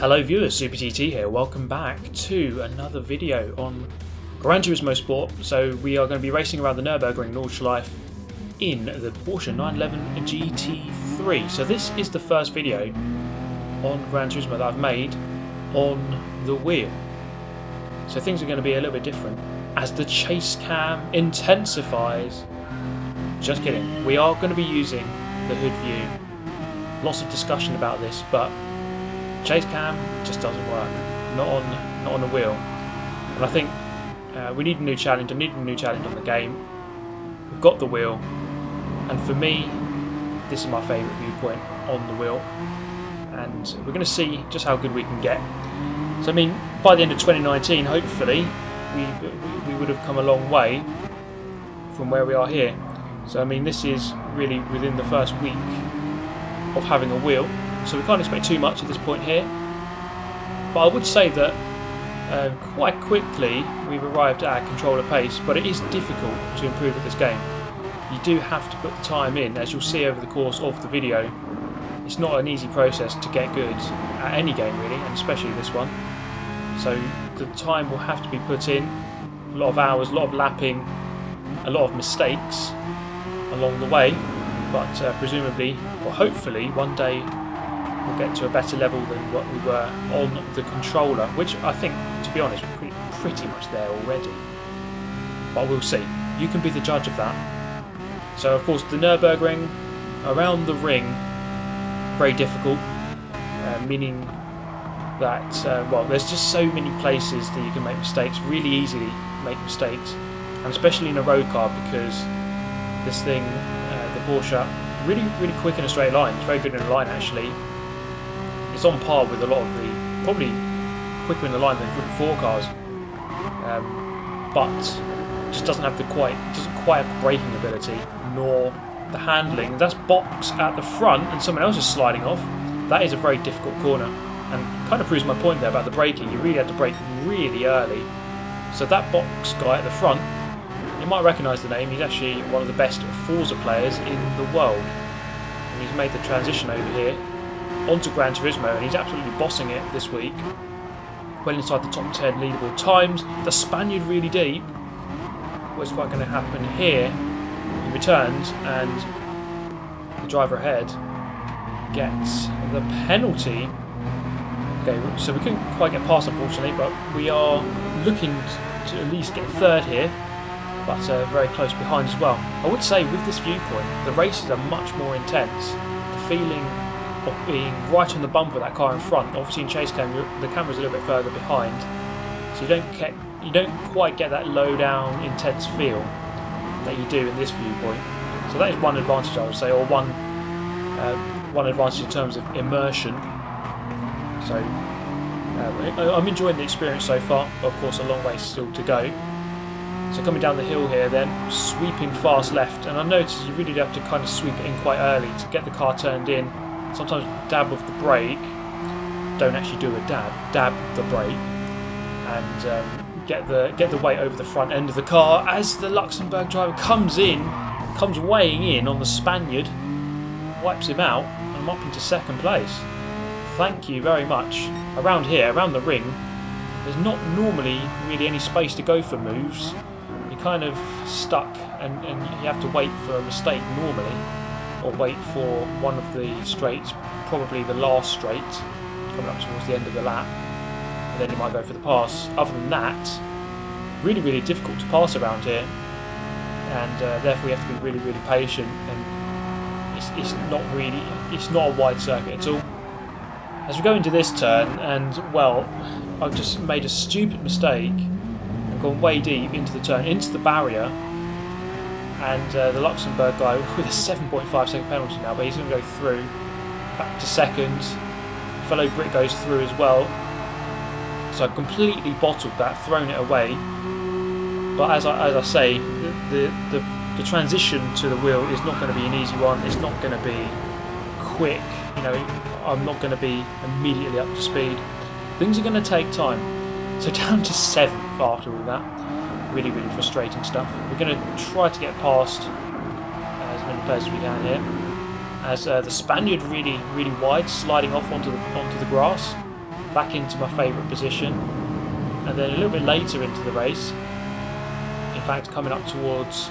Hello viewers, Super TT here. Welcome back to another video on Gran Turismo Sport. So we are going to be racing around the Nürburgring Nordschleife in the Porsche 911 GT3. So this is the first video on Gran Turismo that I've made on the wheel. So things are going to be a little bit different as the chase cam intensifies. Just kidding. We are going to be using the hood view. Lots of discussion about this, but chase cam just doesn't work. Not on the wheel. And I think we need a new challenge. I need a new challenge on the game. We've got the wheel, and for me, this is my favourite viewpoint on the wheel. And we're going to see just how good we can get. So I mean, by the end of 2019, hopefully, we would have come a long way from where we are here. So I mean, this is really within the first week of having a wheel. So we can't expect too much at this point here. But I would say that quite quickly we've arrived at our controller pace, but it is difficult to improve at this game. You do have to put the time in, as you'll see over the course of the video. It's not an easy process to get good at any game really, and especially this one. So the time will have to be put in, a lot of hours, a lot of lapping, a lot of mistakes along the way, but presumably, or hopefully, one day we'll get to a better level than what we were on the controller, which I think, to be honest, we're pretty much there already. But we'll see. You can be the judge of that. So, of course, the Nürburgring, around the ring, very difficult, meaning that, well, there's just so many places that you can make mistakes, really easily make mistakes, and especially in a road car, because this thing, the Porsche, really quick in a straight line. It's very good in a line, actually. It's on par with a lot of the, probably quicker in the line than Group 4 cars, but just doesn't quite have the braking ability nor the handling. That's box at the front and someone else is sliding off. That is a very difficult corner, and kind of proves my point there about the braking. You really had to brake really early. So that box guy at the front, you might recognise the name. He's actually one of the best Forza players in the world, and he's made the transition over here onto Gran Turismo, and he's absolutely bossing it this week. Well inside the top 10 leaderboard times. The Spaniard really deep. What's quite going to happen here? He returns, and the driver ahead gets the penalty. Okay, so we couldn't quite get past, unfortunately, but we are looking to at least get third here, but very close behind as well. I would say with this viewpoint, the races are much more intense. The feeling of being right on the bumper of that car in front. Obviously in chase cam, the camera's a little bit further behind, so you don't quite get that low down intense feel that you do in this viewpoint. So that is one advantage, I would say, or one advantage in terms of immersion. So I'm enjoying the experience so far, but of course a long way still to go. So coming down the hill here then, sweeping fast left, and I noticed you really have to kind of sweep it in quite early to get the car turned in. Sometimes dab of the brake, don't actually do a dab the brake, and get the weight over the front end of the car as the Luxembourg driver comes weighing in on the Spaniard, wipes him out, and I'm up into second place. Thank you very much. Around here, around the ring, there's not normally really any space to go for moves. You're kind of stuck, and you have to wait for a mistake normally, or wait for one of the straights, probably the last straight, coming up towards the end of the lap, and then you might go for the pass. Other than that, really difficult to pass around here, and therefore you have to be really patient, and it's not a wide circuit at all. As we go into this turn, and well, I've just made a stupid mistake and gone way deep into the turn, into the barrier, and the Luxembourg guy with a 7.5 second penalty now, but he's going to go through, back to second. Fellow Brit goes through as well, so I've completely bottled that, thrown it away. But as I say, the transition to the wheel is not going to be an easy one. It's not going to be quick. You know, I'm not going to be immediately up to speed. Things are going to take time. So down to 7th after all that. Really frustrating stuff. We're going to try to get past as many players as we can here. As the Spaniard really wide, sliding off onto the grass. back into my favourite position, and then a little bit later into the race, in fact coming up towards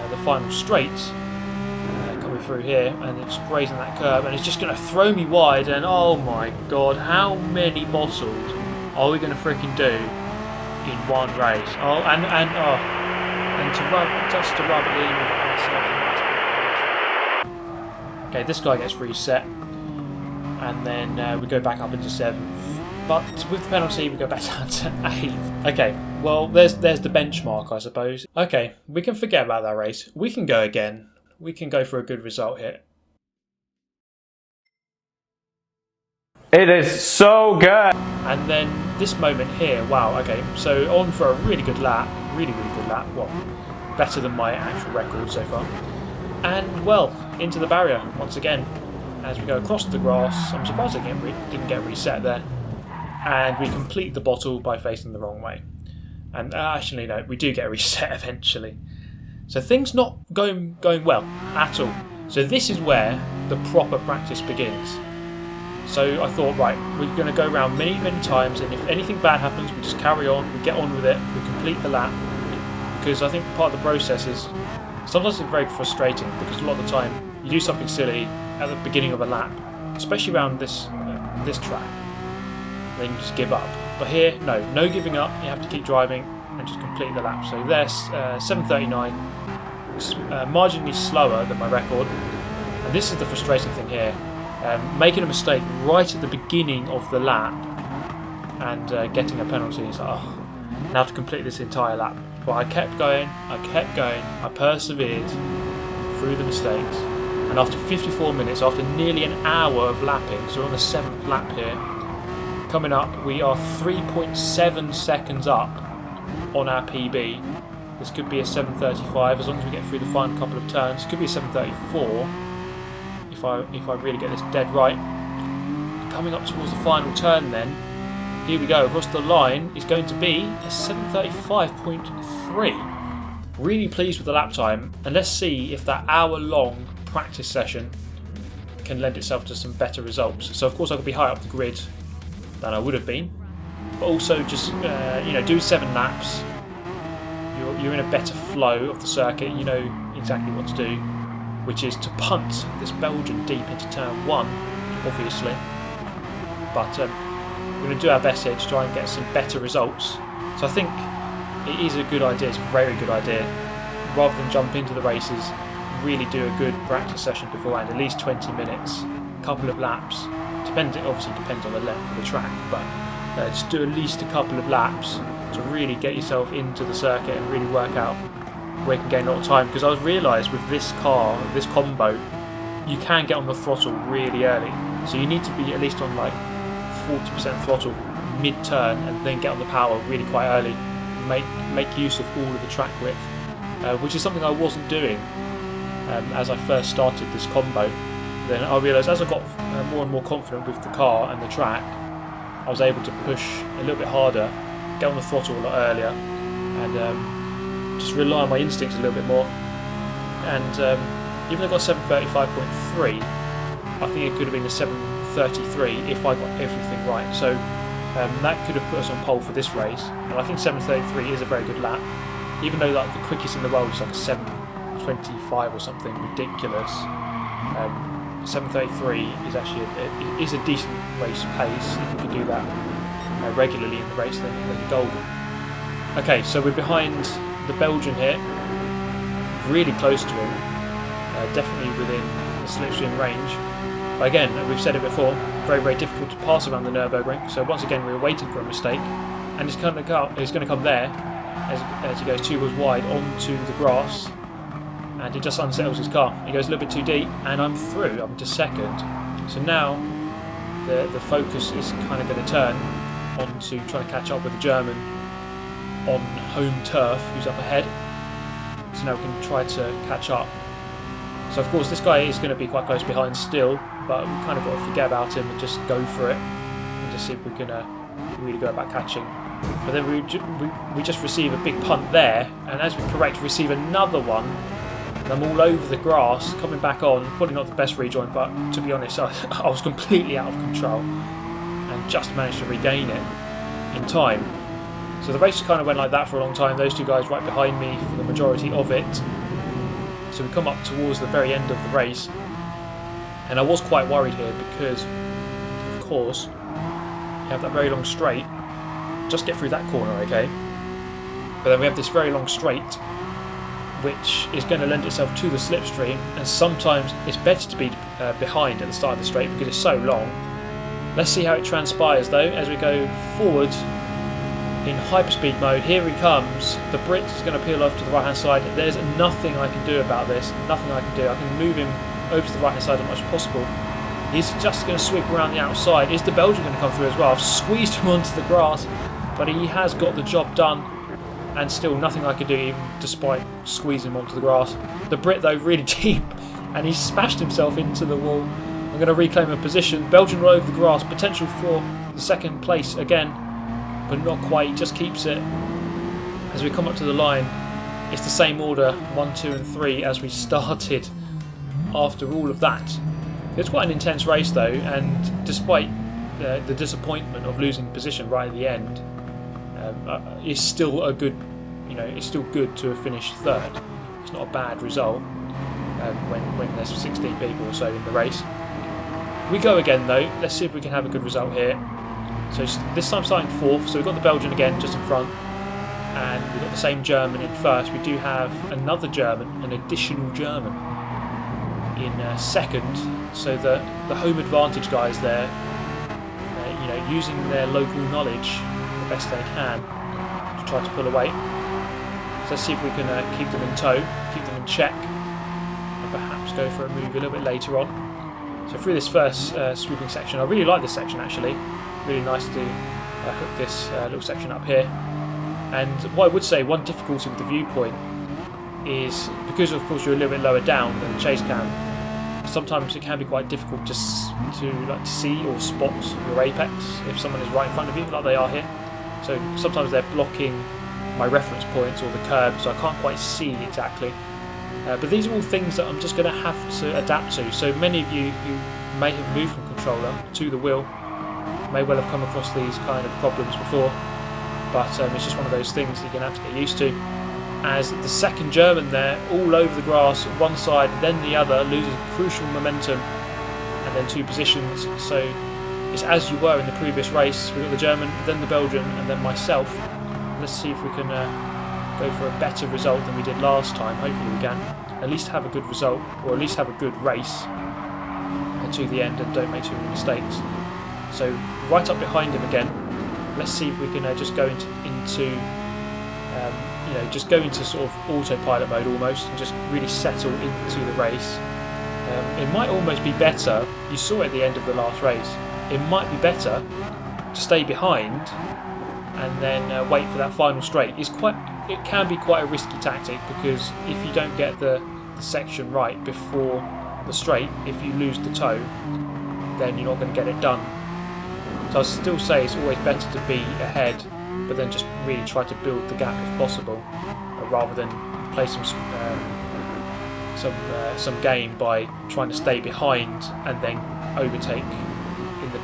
the final straight, coming through here, and it's grazing that curb, and it's just going to throw me wide, and oh my god, how many bottles are we going to freaking do in one race? Oh, and to rub it in with ourselves. Okay, this guy gets reset, and then we go back up into 7th. But with the penalty, we go back down to 8th. Okay, well, there's the benchmark, I suppose. Okay, we can forget about that race. We can go again. We can go for a good result here. It is so good! And then this moment here, wow, okay, so on for a really good lap. Really, really good lap. Well, better than my actual record so far. And, well, into the barrier once again. As we go across the grass, I'm surprised I didn't get reset there. And we complete the bottle by facing the wrong way. And actually, no, we do get a reset eventually. So things not going well at all. So this is where the proper practice begins. So I thought, right, we're going to go around many, many times, and if anything bad happens, we just carry on, we get on with it, we complete the lap. Because I think part of the process is, sometimes it's very frustrating, because a lot of the time, you do something silly at the beginning of a lap, especially around this track. Then you just give up. But here, no giving up. You have to keep driving and just complete the lap. So there's 7:39, marginally slower than my record. And this is the frustrating thing here. Making a mistake right at the beginning of the lap and getting a penalty. It's like, oh, now to complete this entire lap. But I kept going, I persevered through the mistakes. And after 54 minutes, after nearly an hour of lapping, so we're on the 7th lap here, coming up, we are 3.7 seconds up on our PB. This could be a 7:35 as long as we get through the final couple of turns. It could be a 7:34 if I really get this dead right. Coming up towards the final turn then, here we go, across the line is going to be a 7:35.3. Really pleased with the lap time, and let's see if that hour-long practice session can lend itself to some better results. So of course I could be higher up the grid than I would have been, but also just do 7 laps. You're in a better flow of the circuit. You know exactly what to do, which is to punt this Belgian deep into turn 1, obviously. But we're going to do our best here to try and get some better results. So I think it is a good idea. It's a very good idea. Rather than jump into the races, really do a good practice session beforehand, at least 20 minutes, a couple of laps. Obviously depends on the length of the track, but just do at least a couple of laps to really get yourself into the circuit and really work out where you can gain a lot of time. Because I realised with this car, this combo, you can get on the throttle really early. So you need to be at least on like 40% throttle mid-turn and then get on the power really quite early. Make use of all of the track width, which is something I wasn't doing as I first started this combo. Then I realised as I got more and more confident with the car and the track, I was able to push a little bit harder, get on the throttle a lot earlier, and just rely on my instincts a little bit more. And even though I got 7:35.3, I think it could have been a 7:33 if I got everything right. So that could have put us on pole for this race. And I think 7:33 is a very good lap, even though like the quickest in the world is like a 7:25 or something ridiculous. 7:33 is actually a decent race pace. If you can do that regularly in the race, then you're golden. Okay, so we're behind the Belgian here, really close to him, definitely within the slipstream range. But again, we've said it before, very, very difficult to pass around the Nürburgring. So once again, we're waiting for a mistake, and it's going to come there as he goes 2 wheels wide onto the grass. And it just unsettles his car. He goes a little bit too deep, and I'm through. I'm just second. So now the focus is kind of going to turn onto trying to catch up with the German on home turf who's up ahead. So now we can try to catch up. So of course this guy is going to be quite close behind still, but we kind of got to forget about him and just go for it and just see if we can really go about catching. But then we just receive a big punt there, and as we receive another one. I'm all over the grass, coming back on, probably not the best rejoin, but to be honest, I was completely out of control and just managed to regain it in time. So the race kind of went like that for a long time. Those two guys right behind me for the majority of it. So we come up towards the very end of the race, and I was quite worried here because, of course, you have that very long straight. Just get through that corner, okay? But then we have this very long straight, which is going to lend itself to the slipstream, and sometimes it's better to be behind at the start of the straight because it's so long. Let's see how it transpires though as we go forward in hyperspeed mode. Here he comes. The Brit is going to peel off to the right hand side. There's nothing I can do about this. Nothing I can do. I can move him over to the right hand side as much as possible. He's just going to sweep around the outside. Is the Belgian going to come through as well? I've squeezed him onto the grass, but he has got the job done, and still nothing I can do even despite squeezing him onto the grass. The Brit though really deep, and he's smashed himself into the wall. I'm going to reclaim a position. Belgian all over the grass. Potential for the second place again, but not quite. He just keeps it. As we come up to the line, it's the same order, 1, 2 and 3 as we started after all of that. It's quite an intense race though, and despite the disappointment of losing position right at the end, it's still a good, it's still good to have finished third. It's not a bad result when there's 16 people or so in the race. We go again though. Let's see if we can have a good result here. So this time starting fourth. So we've got the Belgian again just in front, and we've got the same German in first. We do have another German, an additional German, in second. So the home advantage guys there, using their local knowledge the best they can to try to pull away. So let's see if we can keep them in tow, keep them in check, and perhaps go for a move a little bit later on. So through this first swooping section, I really like this section actually. Really nice to hook this little section up here. And what I would say, one difficulty with the viewpoint is because of course you're a little bit lower down than the chase cam. Sometimes it can be quite difficult to see or spot your apex if someone is right in front of you, like they are here. So sometimes they're blocking my reference points or the curb, so I can't quite see exactly. But these are all things that I'm just going to have to adapt to. So many of you who may have moved from controller to the wheel may well have come across these kind of problems before, but it's just one of those things that you're going to have to get used to. As the second German there, all over the grass, one side then the other, loses crucial momentum and then 2 positions. So it's as you were in the previous race. We've got the German, then the Belgian, and then myself. Let's see if we can go for a better result than we did last time. Hopefully we can at least have a good result, or at least have a good race to the end and don't make too many mistakes. So right up behind him again. Let's see if we can just go into just go into sort of autopilot mode almost, and just really settle into the race. It might almost be better. You saw at the end of the last race. It might be better to stay behind and then wait for that final straight. It can be quite a risky tactic, because if you don't get the section right before the straight, if you lose the toe, then you're not going to get it done. So I still say it's always better to be ahead, but then just really try to build the gap if possible, rather than play some game by trying to stay behind and then overtake in the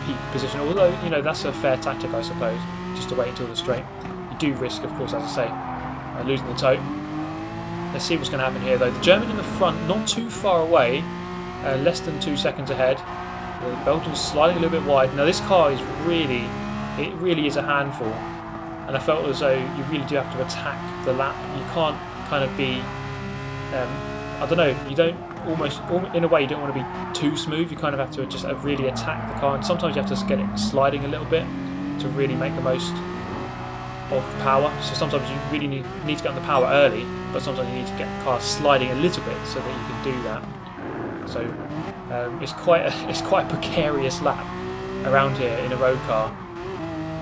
peak position. Although that's a fair tactic, I suppose, just to wait until the straight. You do risk, of course, as I say, losing the toe. Let's see what's going to happen here though. The German in the front, not too far away, less than 2 seconds ahead. The Belgian's sliding a little bit wide. Now this car is really is a handful, and I felt as though you really do have to attack the lap. You can't kind of be, I don't know, you don't in a way you don't want to be too smooth. You kind of have to just really attack the car, and sometimes you have to get it sliding a little bit to really make the most of the power. So sometimes you really need to get on the power early, but sometimes you need to get the car sliding a little bit so that you can do that. So it's quite a precarious lap around here in a road car.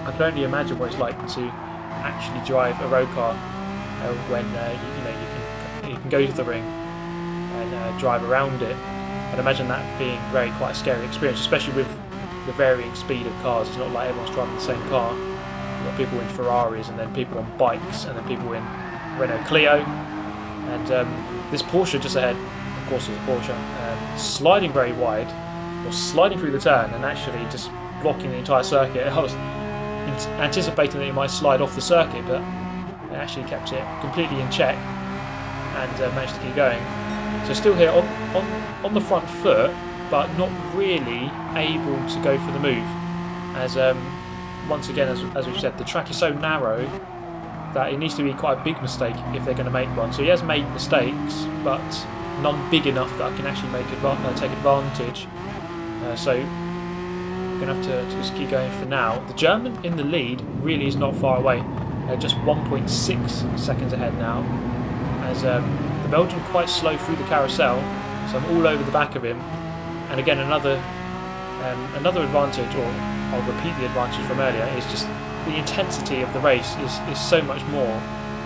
I can only imagine what it's like to actually drive a road car when you can go to the ring and drive around it. I'd imagine that being quite a scary experience, especially with the varying speed of cars. It's not like everyone's driving the same car. You've got people in Ferraris, and then people on bikes, and then people in Renault Clio, and this Porsche just ahead, of course, is a Porsche, sliding very wide. was sliding through the turn and actually just blocking the entire circuit. I was anticipating that he might slide off the circuit, but it actually kept it completely in check and managed to keep going. So still here on the front foot, but not really able to go for the move, as once again, as we've said, the track is so narrow that it needs to be quite a big mistake if they're going to make one. So he has made mistakes, but none big enough that I can actually take advantage. So I'm going to have to just keep going for now. The German in the lead really is not far away, just 1.6 seconds ahead now, as the Belgian quite slow through the carousel, so I'm all over the back of him. And again, another advantage, or I'll repeat the advantage from earlier, is just the intensity of the race is so much more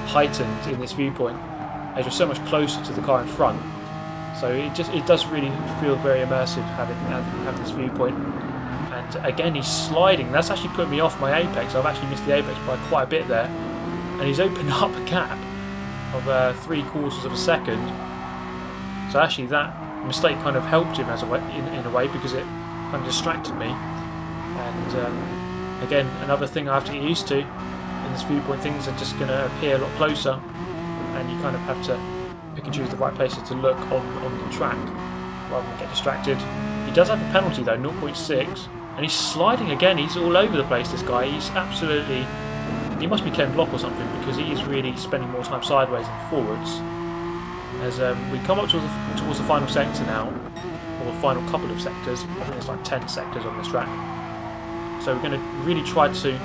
heightened in this viewpoint, as you're so much closer to the car in front. So it does really feel very immersive having this viewpoint. And again, he's sliding. That's actually put me off my apex. I've actually missed the apex by quite a bit there, and he's opened up a gap of 3/4 of a second. So actually, that mistake kind of helped him in a way, because it kind of distracted me. And again, another thing I have to get used to in this viewpoint, things are just going to appear a lot closer, and you kind of have to pick and choose the right places to look on the track rather than get distracted. He does have a penalty though, 0.6, and he's sliding again. He's all over the place, this guy. He's absolutely... He must be Ken Block or something, because he is really spending more time sideways than forwards. As we come up towards the final sector now, or the final couple of sectors. I think there's like 10 sectors on this track. So we're going to really try to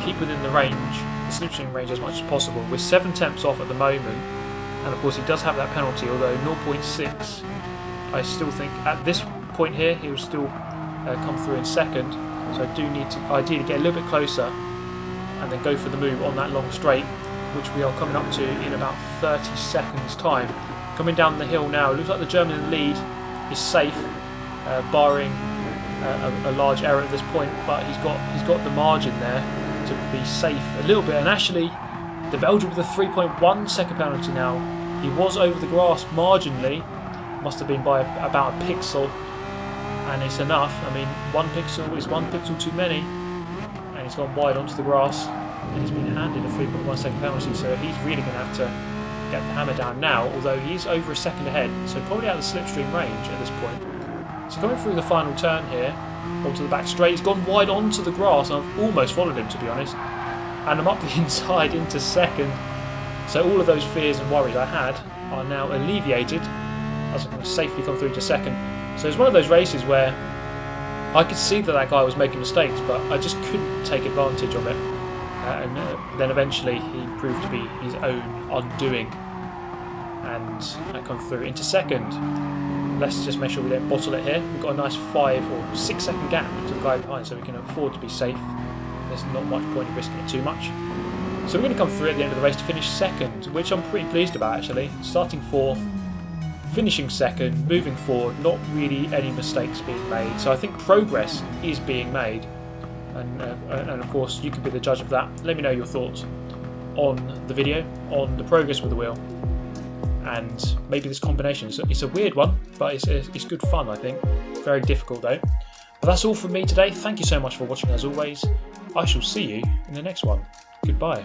keep within the range, the slipstream range, as much as possible. We're 7 tenths off at the moment, and of course he does have that penalty, although 0.6, I still think at this point here he will still come through in second. So I do need to ideally get a little bit closer and then go for the move on that long straight, which we are coming up to in about 30 seconds time. Coming down the hill now, it looks like the German in the lead is safe, barring a large error at this point, but he's got the margin there to be safe a little bit. And actually, the Belgian with a 3.1 second penalty now. He was over the grass marginally, must have been by about a pixel, and it's enough. I mean, 1 pixel is 1 pixel too many, and he's gone wide onto the grass, and he's been handed a 3.1 second penalty. So he's really going to have to get the hammer down now, although he's over a second ahead, so probably out of the slipstream range at this point. So coming through the final turn here, onto the back straight, he's gone wide onto the grass, and I've almost followed him, to be honest, and I'm up the inside into second. So all of those fears and worries I had are now alleviated, as I can safely come through to second. So it's one of those races where I could see that guy was making mistakes, but I just couldn't take advantage of it. And then eventually he proved to be his own undoing, and I come through into second. Let's just make sure we don't bottle it here. We've got a nice 5 or 6 second gap to the guy behind, so we can afford to be safe. There's not much point in risking it too much. So we're going to come through at the end of the race to finish second, which I'm pretty pleased about actually. Starting 4th, finishing second, moving forward, not really any mistakes being made. So I think progress is being made. And of course you can be the judge of that. Let me know your thoughts on the video, on the progress with the wheel, and maybe this combination. It's a weird one, but it's good fun, I think. Very difficult though. But that's all from me today. Thank you so much for watching as always. I shall see you in the next one. Goodbye.